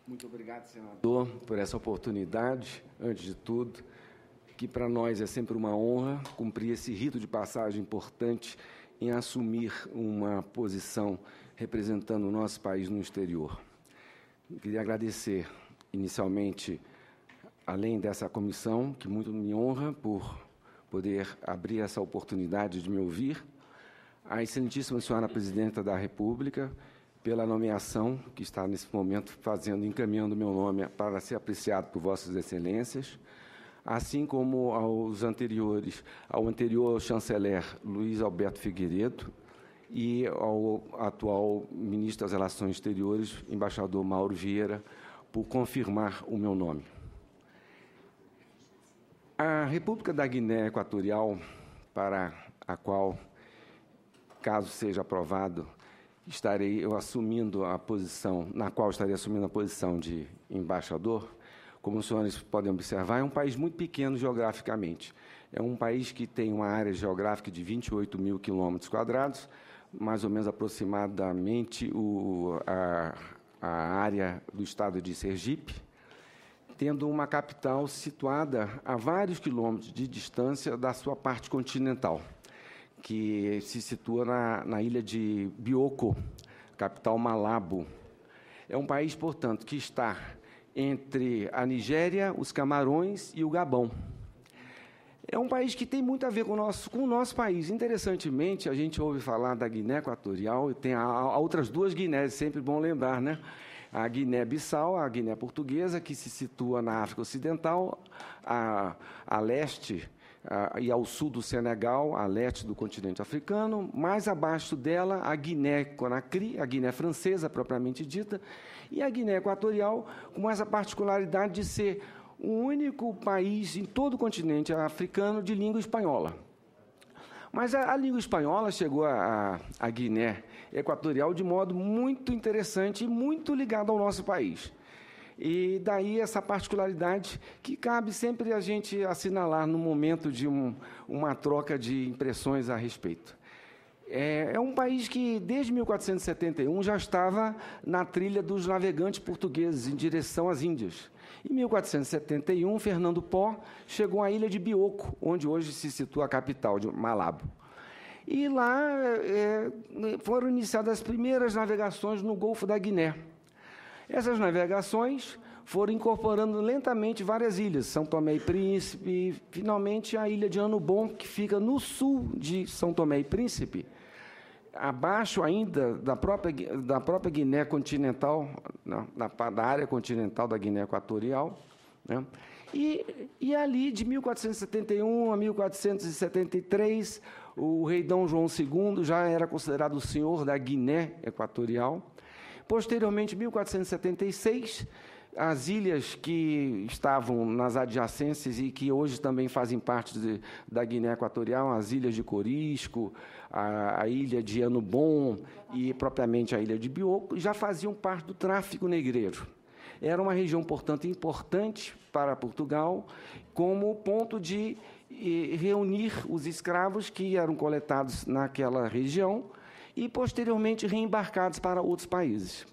Muito obrigado, senador, por essa oportunidade, antes de tudo, que para nós é sempre uma honra cumprir esse rito de passagem importante em assumir uma posição representando o nosso país no exterior. Queria agradecer, inicialmente, além dessa comissão, que muito me honra por poder abrir essa oportunidade de me ouvir, a excelentíssima senhora Presidenta da República, pela nomeação que está, nesse momento, encaminhando meu nome para ser apreciado por Vossas Excelências, assim como ao anterior chanceler Luiz Alberto Figueiredo e ao atual ministro das Relações Exteriores, embaixador Mauro Vieira, por confirmar o meu nome. A República da Guiné Equatorial, para a qual, caso seja aprovado, estarei eu assumindo a posição, na qual estarei assumindo a posição de embaixador, como os senhores podem observar, é um país muito pequeno geograficamente. É um país que tem uma área geográfica de 28 mil quilômetros quadrados, mais ou menos aproximadamente a área do estado de Sergipe, tendo uma capital situada a vários quilômetros de distância da sua parte continental, que se situa na ilha de Bioko, capital Malabo. É um país, portanto, que está entre a Nigéria, os Camarões e o Gabão. É um país que tem muito a ver com o nosso país. Interessantemente, a gente ouve falar da Guiné Equatorial, e tem outras duas Guinés, sempre bom lembrar, né? A Guiné-Bissau, a Guiné Portuguesa, que se situa na África Ocidental, a leste e ao sul do Senegal, a leste do continente africano. Mais abaixo dela, a Guiné-Conakry, a Guiné Francesa, propriamente dita, e a Guiné Equatorial, com essa particularidade de ser o único país em todo o continente africano de língua espanhola. Mas a língua espanhola chegou à Guiné Equatorial de modo muito interessante e muito ligado ao nosso país. E daí essa particularidade que cabe sempre a gente assinalar no momento de uma troca de impressões a respeito. É um país que, desde 1471, já estava na trilha dos navegantes portugueses em direção às Índias. Em 1471, Fernando Pó chegou à ilha de Bioko, onde hoje se situa a capital, de Malabo. E lá foram iniciadas as primeiras navegações no Golfo da Guiné. Essas navegações foram incorporando lentamente várias ilhas, São Tomé e Príncipe, e, finalmente, a ilha de Anubon, que fica no sul de São Tomé e Príncipe, abaixo ainda da própria Guiné continental, da área continental da Guiné Equatorial, né? E ali, de 1471 a 1473, o rei Dom João II já era considerado o senhor da Guiné Equatorial. Posteriormente, em 1476, as ilhas que estavam nas adjacências e que hoje também fazem parte da Guiné Equatorial, as ilhas de Corisco, a ilha de Anubon e, propriamente, a ilha de Bioko, já faziam parte do tráfico negreiro. Era uma região, portanto, importante para Portugal, como ponto de reunir os escravos que eram coletados naquela região e, posteriormente, reembarcados para outros países.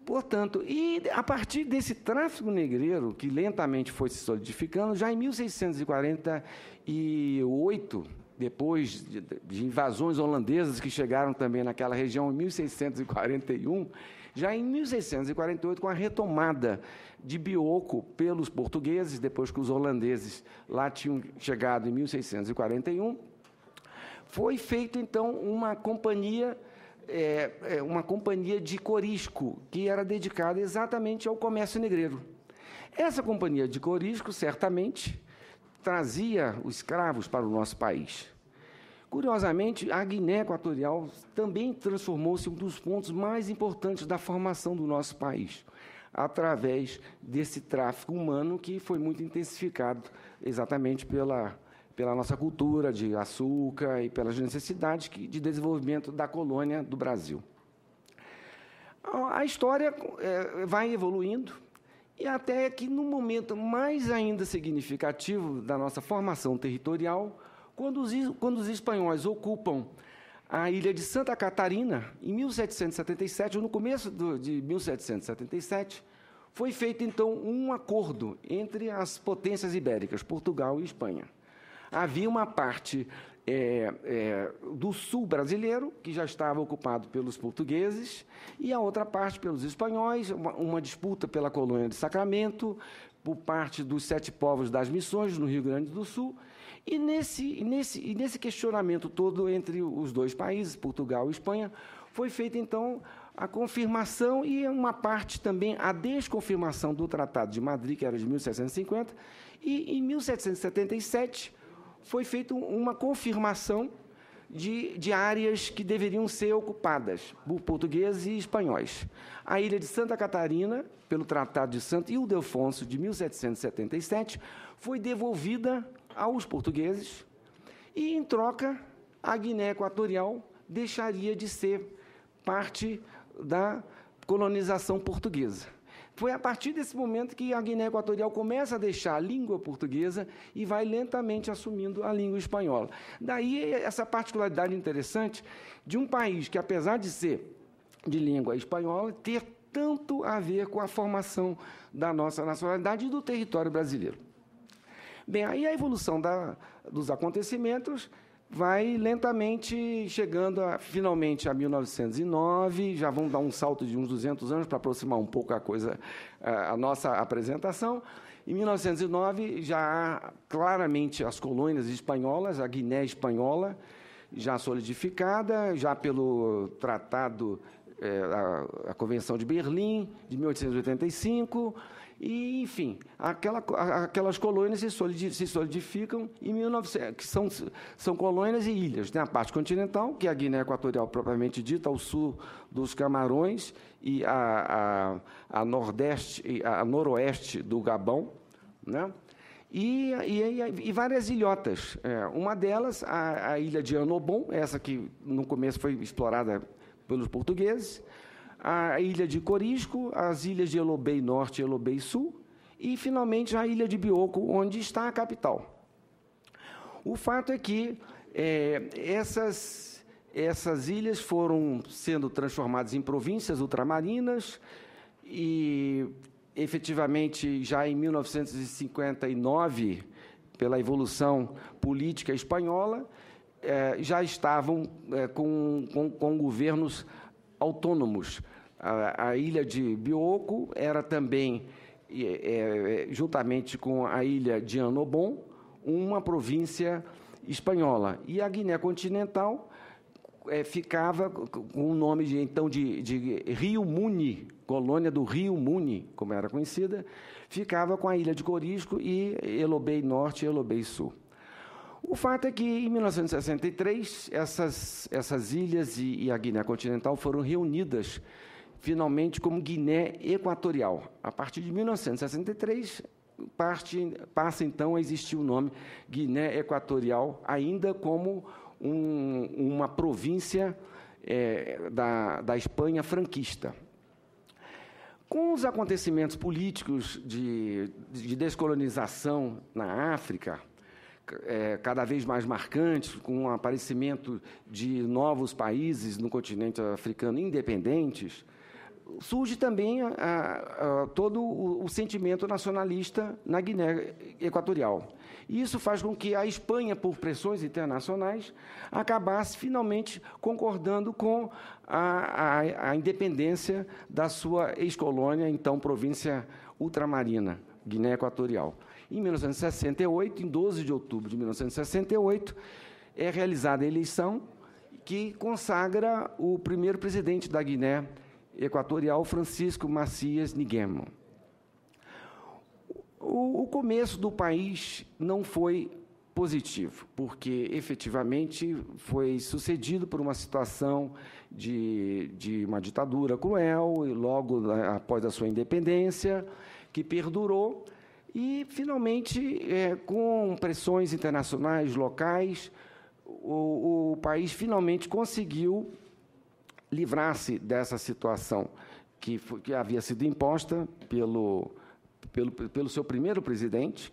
Portanto, e a partir desse tráfico negreiro, que lentamente foi se solidificando, já em 1648, depois de invasões holandesas que chegaram também naquela região em 1641, já em 1648, com a retomada de Bioko pelos portugueses, depois que os holandeses lá tinham chegado em 1641, foi feita, então, uma companhia de Corisco, que era dedicada exatamente ao comércio negreiro. Essa companhia de Corisco, certamente, trazia os escravos para o nosso país. Curiosamente, a Guiné Equatorial também transformou-se em um dos pontos mais importantes da formação do nosso país, através desse tráfico humano que foi muito intensificado exatamente pela nossa cultura de açúcar e pelas necessidades de desenvolvimento da colônia do Brasil. A história vai evoluindo, e até que, no momento mais ainda significativo da nossa formação territorial, quando os espanhóis ocupam a ilha de Santa Catarina, em 1777, ou no começo de 1777, foi feito, então, um acordo entre as potências ibéricas, Portugal e Espanha. Havia uma parte do sul brasileiro, que já estava ocupado pelos portugueses, e a outra parte pelos espanhóis, uma disputa pela colônia de Sacramento, por parte dos 7 povos das Missões, no Rio Grande do Sul. E nesse questionamento todo entre os dois países, Portugal e Espanha, foi feita, então, a confirmação e uma parte também a desconfirmação do Tratado de Madrid, que era de 1750, e, em 1777, foi feita uma confirmação de áreas que deveriam ser ocupadas por portugueses e espanhóis. A ilha de Santa Catarina, pelo Tratado de Santo Ildefonso, de 1777, foi devolvida aos portugueses e, em troca, a Guiné Equatorial deixaria de ser parte da colonização portuguesa. Foi a partir desse momento que a Guiné Equatorial começa a deixar a língua portuguesa e vai lentamente assumindo a língua espanhola. Daí essa particularidade interessante de um país que, apesar de ser de língua espanhola, ter tanto a ver com a formação da nossa nacionalidade e do território brasileiro. Bem, aí a evolução dos acontecimentos vai lentamente chegando, finalmente, a 1909, já vamos dar um salto de uns 200 anos para aproximar um pouco a nossa apresentação. Em 1909, já há claramente as colônias espanholas, a Guiné espanhola, já solidificada, já pelo Tratado, a Convenção de Berlim, de 1885, e, enfim, aquelas colônias se solidificam em 1900, que são colônias e ilhas. Tem a parte continental, que é a Guiné Equatorial propriamente dita, ao sul dos Camarões, e a noroeste do Gabão, né? E várias ilhotas. Uma delas, a ilha de Annobon, essa que no começo foi explorada pelos portugueses, a ilha de Corisco, as ilhas de Elobey Norte e Elobey Sul, e, finalmente, a ilha de Bioko, onde está a capital. O fato é que essas ilhas foram sendo transformadas em províncias ultramarinas e, efetivamente, já em 1959, pela evolução política espanhola, já estavam com governos autônomos. A ilha de Bioko era também, juntamente com a ilha de Annobon, uma província espanhola. E a Guiné continental ficava com o nome de Rio Muni, colônia do Rio Muni, como era conhecida, ficava com a ilha de Corisco e Elobey Norte e Elobey Sul. O fato é que, em 1963, essas ilhas e a Guiné continental foram reunidas, finalmente, como Guiné Equatorial. A partir de 1963, passa, então, a existir o nome Guiné Equatorial, ainda como uma província da Espanha franquista. Com os acontecimentos políticos de descolonização na África, cada vez mais marcantes, com o aparecimento de novos países no continente africano independentes, surge também todo o sentimento nacionalista na Guiné Equatorial. E isso faz com que a Espanha, por pressões internacionais, acabasse finalmente concordando com a independência da sua ex-colônia, então província ultramarina, Guiné Equatorial. Em 1968, em 12 de outubro de 1968, é realizada a eleição que consagra o primeiro presidente da Guiné Equatorial, Francisco Macias Nguema. O começo do país não foi positivo, porque, efetivamente, foi sucedido por uma situação de uma ditadura cruel, e logo após a sua independência, que perdurou, e, finalmente, com pressões internacionais, locais, o país finalmente conseguiu livrar-se dessa situação que havia sido imposta pelo seu primeiro presidente.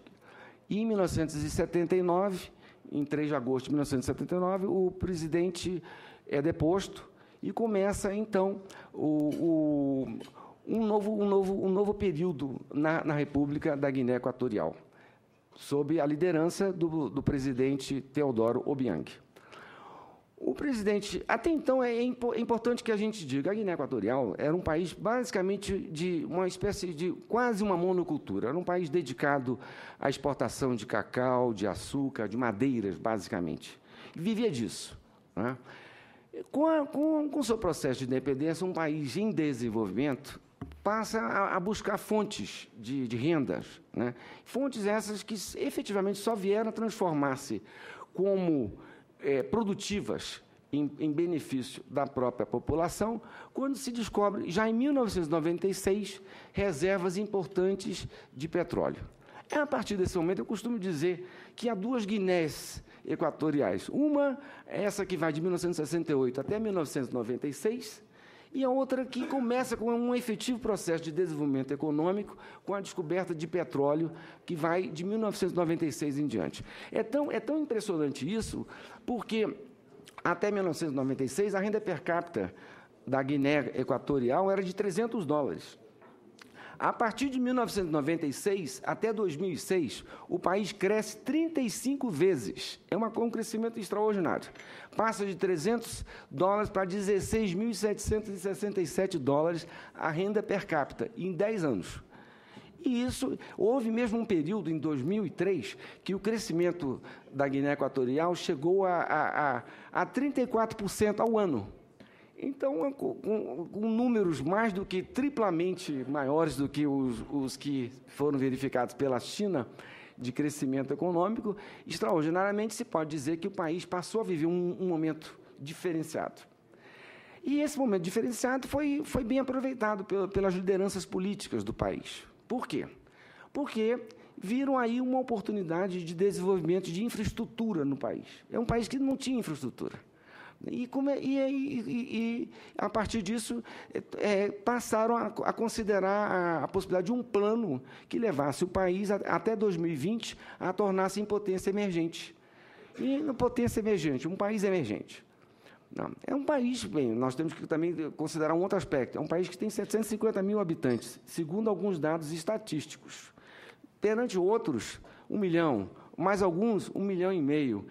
E, em 1979, em 3 de agosto de 1979, o presidente é deposto e começa, então, um novo período na República da Guiné Equatorial, sob a liderança do presidente Teodoro Obiang. O presidente, até então, é importante que a gente diga, a Guiné Equatorial era um país basicamente de uma espécie de quase uma monocultura, era um país dedicado à exportação de cacau, de açúcar, de madeiras, basicamente. E vivia disso, né? Com o seu processo de independência, um país em desenvolvimento passa a buscar fontes de rendas, né? Fontes essas que efetivamente só vieram a transformar-se como produtivas em benefício da própria população, quando se descobre, já em 1996, reservas importantes de petróleo. É a partir desse momento, eu costumo dizer que há duas Guinés equatoriais. Uma é essa que vai de 1968 até 1996, e a outra que começa com um efetivo processo de desenvolvimento econômico, com a descoberta de petróleo, que vai de 1996 em diante. É tão impressionante isso, porque até 1996 a renda per capita da Guiné Equatorial era de $300. A partir de 1996 até 2006, o país cresce 35 vezes. É um crescimento extraordinário. Passa de $300 para $16.767 a renda per capita em 10 anos. E isso, houve mesmo um período, em 2003, que o crescimento da Guiné Equatorial chegou a 34% ao ano. Então, com números mais do que triplamente maiores do que os que foram verificados pela China, de crescimento econômico, extraordinariamente se pode dizer que o país passou a viver um momento diferenciado. E esse momento diferenciado foi bem aproveitado pelas lideranças políticas do país. Por quê? Porque viram aí uma oportunidade de desenvolvimento de infraestrutura no país. É um país que não tinha infraestrutura. E a partir disso, passaram a considerar a possibilidade de um plano que levasse o país, até 2020, a tornar-se em potência emergente. E na potência emergente, um país emergente. Não, é um país, bem, nós temos que também considerar um outro aspecto, é um país que tem 750 mil habitantes, segundo alguns dados estatísticos. Perante outros, 1 milhão, mais alguns, 1,5 milhão.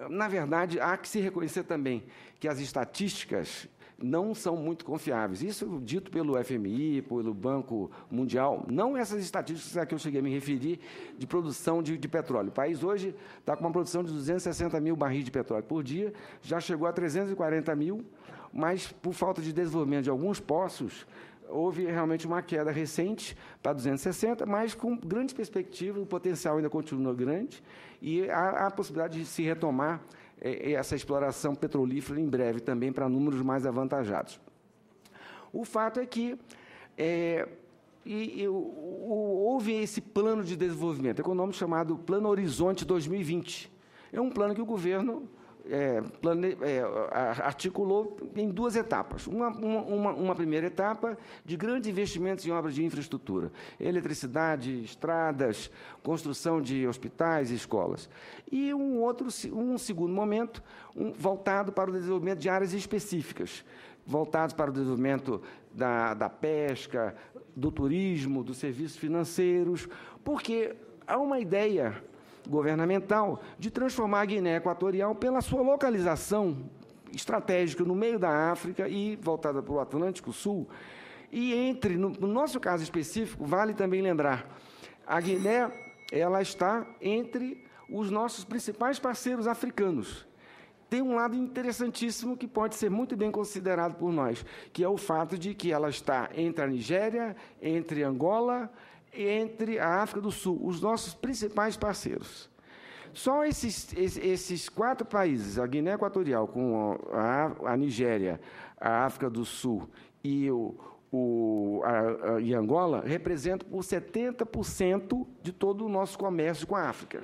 Na verdade, há que se reconhecer também que as estatísticas não são muito confiáveis. Isso dito pelo FMI, pelo Banco Mundial, não essas estatísticas a que eu cheguei a me referir de produção de petróleo. O país hoje está com uma produção de 260 mil barris de petróleo por dia, já chegou a 340 mil, mas por falta de desenvolvimento de alguns poços, houve realmente uma queda recente para 260, mas com grandes perspectivas, o potencial ainda continua grande, e há a possibilidade de se retomar essa exploração petrolífera em breve também para números mais avantajados. O fato é que houve esse plano de desenvolvimento econômico chamado Plano Horizonte 2020. É um plano que o governo articulou em 2 etapas. Uma primeira etapa de grandes investimentos em obras de infraestrutura, eletricidade, estradas, construção de hospitais e escolas. E um segundo momento voltado para o desenvolvimento de áreas específicas, voltados para o desenvolvimento da pesca, do turismo, dos serviços financeiros, porque há uma ideia governamental de transformar a Guiné Equatorial pela sua localização estratégica no meio da África e voltada para o Atlântico Sul. E no nosso caso específico, vale também lembrar, a Guiné ela está entre os nossos principais parceiros africanos. Tem um lado interessantíssimo que pode ser muito bem considerado por nós, que é o fato de que ela está entre a Nigéria, entre Angola, entre a África do Sul, os nossos principais parceiros. Só esses 4 países, a Guiné Equatorial, com a Nigéria, a África do Sul e Angola, representam por 70% de todo o nosso comércio com a África.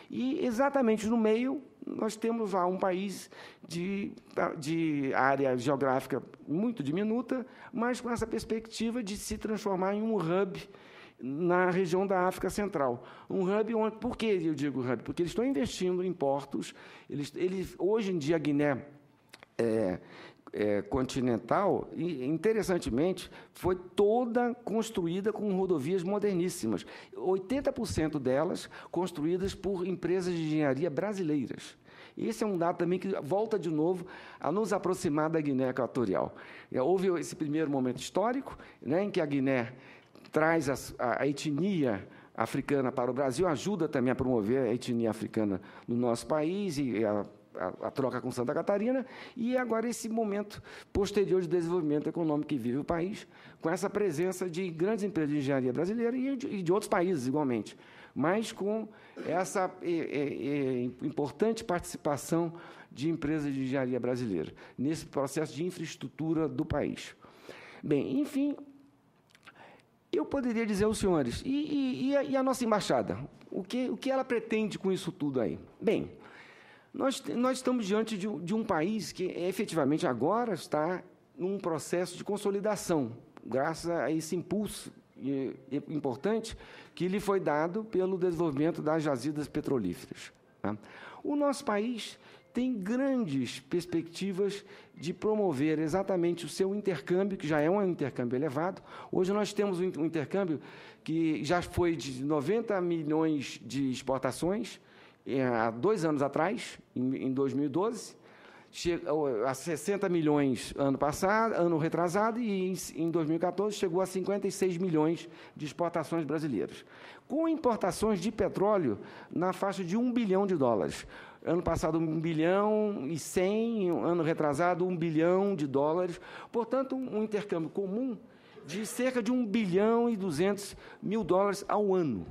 E, exatamente no meio, nós temos lá um país de área geográfica muito diminuta, mas com essa perspectiva de se transformar em um hub na região da África Central. Um hub onde... Por que eu digo hub? Porque eles estão investindo em portos. Hoje em dia, a Guiné continental, e, interessantemente, foi toda construída com rodovias moderníssimas, 80% delas construídas por empresas de engenharia brasileiras. Esse é um dado também que volta de novo a nos aproximar da Guiné Equatorial. Houve esse primeiro momento histórico, né, em que a Guiné traz a etnia africana para o Brasil, ajuda também a promover a etnia africana no nosso país e a troca com Santa Catarina, e agora esse momento posterior de desenvolvimento econômico que vive o país, com essa presença de grandes empresas de engenharia brasileira e de outros países igualmente, mas com essa importante participação de empresas de engenharia brasileira nesse processo de infraestrutura do país. Bem, enfim, eu poderia dizer aos senhores, e a nossa embaixada? O que ela pretende com isso tudo aí? Bem, nós estamos diante de um país que, efetivamente, agora está num processo de consolidação, graças a esse impulso importante que lhe foi dado pelo desenvolvimento das jazidas petrolíferas. Tá? O nosso país tem grandes perspectivas de promover exatamente o seu intercâmbio, que já é um intercâmbio elevado. Hoje nós temos um intercâmbio que já foi de 90 milhões de exportações, há 2 anos atrás, em 2012, a 60 milhões ano retrasado, e em 2014 chegou a 56 milhões de exportações brasileiras, com importações de petróleo na faixa de $1 bilhão. Ano passado, 1 bilhão e 100, ano retrasado, $1 bilhão. Portanto, um intercâmbio comum de cerca de $1 bilhão e 200 mil ao ano.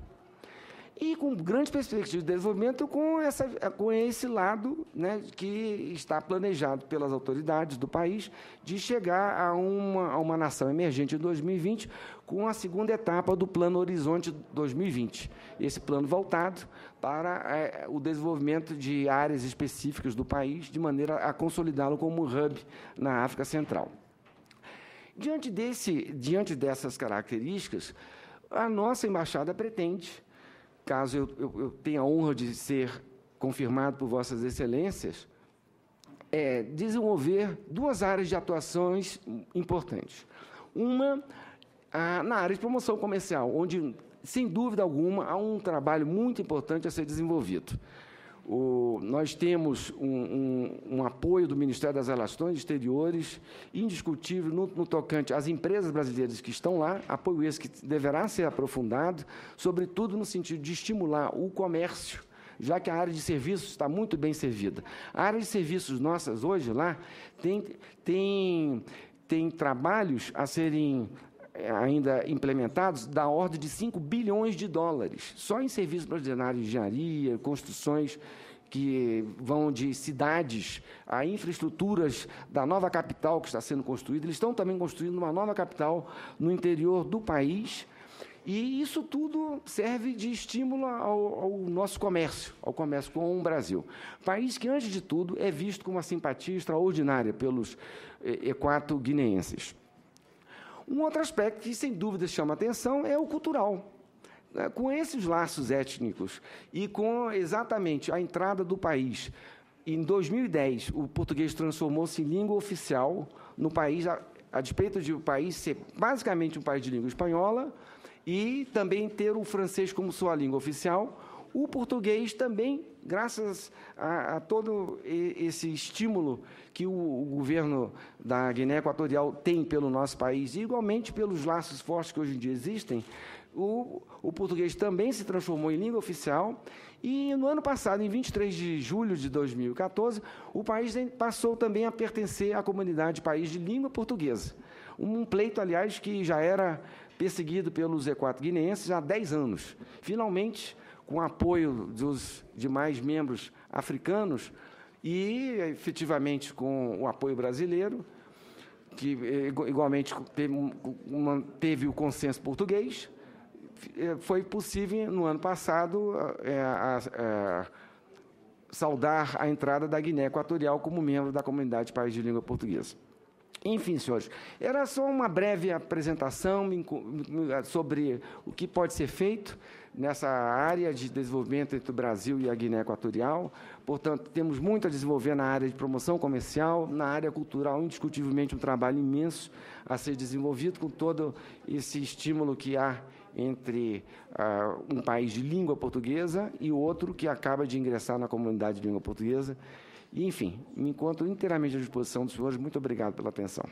E com grandes perspectivas de desenvolvimento com esse lado, né, que está planejado pelas autoridades do país de chegar a uma nação emergente em 2020 com a segunda etapa do Plano Horizonte 2020. Esse plano voltado para o desenvolvimento de áreas específicas do país, de maneira a consolidá-lo como um hub na África Central. Diante dessas características, a nossa embaixada pretende, caso eu tenha a honra de ser confirmado por Vossas Excelências, desenvolver 2 áreas de atuações importantes. Uma, na área de promoção comercial, onde, sem dúvida alguma, há um trabalho muito importante a ser desenvolvido. Nós temos um apoio do Ministério das Relações Exteriores indiscutível no tocante às empresas brasileiras que estão lá, apoio esse que deverá ser aprofundado, sobretudo no sentido de estimular o comércio, já que a área de serviços está muito bem servida. A área de serviços nossas hoje lá tem trabalhos a serem ainda implementados da ordem de $5 bilhões, só em serviços brasileiros, na área de engenharia, construções que vão de cidades a infraestruturas da nova capital que está sendo construída. Eles estão também construindo uma nova capital no interior do país, e isso tudo serve de estímulo ao nosso comércio, ao comércio com o Brasil. País que, antes de tudo, é visto com uma simpatia extraordinária pelos equato-guineenses. Um outro aspecto que, sem dúvida, chama a atenção é o cultural. Com esses laços étnicos e com exatamente a entrada do país, em 2010, o português transformou-se em língua oficial no país, a despeito de o país ser basicamente um país de língua espanhola e também ter o francês como sua língua oficial. O português também, graças a todo esse estímulo que o governo da Guiné Equatorial tem pelo nosso país, e igualmente pelos laços fortes que hoje em dia existem, o português também se transformou em língua oficial, e no ano passado, em 23 de julho de 2014, o país passou também a pertencer à comunidade país de língua portuguesa. Um pleito, aliás, que já era perseguido pelos equato-guineenses há 10 anos. Finalmente, com o apoio dos demais membros africanos e, efetivamente, com o apoio brasileiro, que igualmente teve o consenso português, foi possível, no ano passado, saudar a entrada da Guiné Equatorial como membro da comunidade país de língua portuguesa. Enfim, senhores, era só uma breve apresentação sobre o que pode ser feito nessa área de desenvolvimento entre o Brasil e a Guiné Equatorial. Portanto, temos muito a desenvolver na área de promoção comercial, na área cultural, indiscutivelmente um trabalho imenso a ser desenvolvido com todo esse estímulo que há entre um país de língua portuguesa e outro que acaba de ingressar na comunidade de língua portuguesa. E, enfim, me encontro inteiramente à disposição dos senhores. Muito obrigado pela atenção.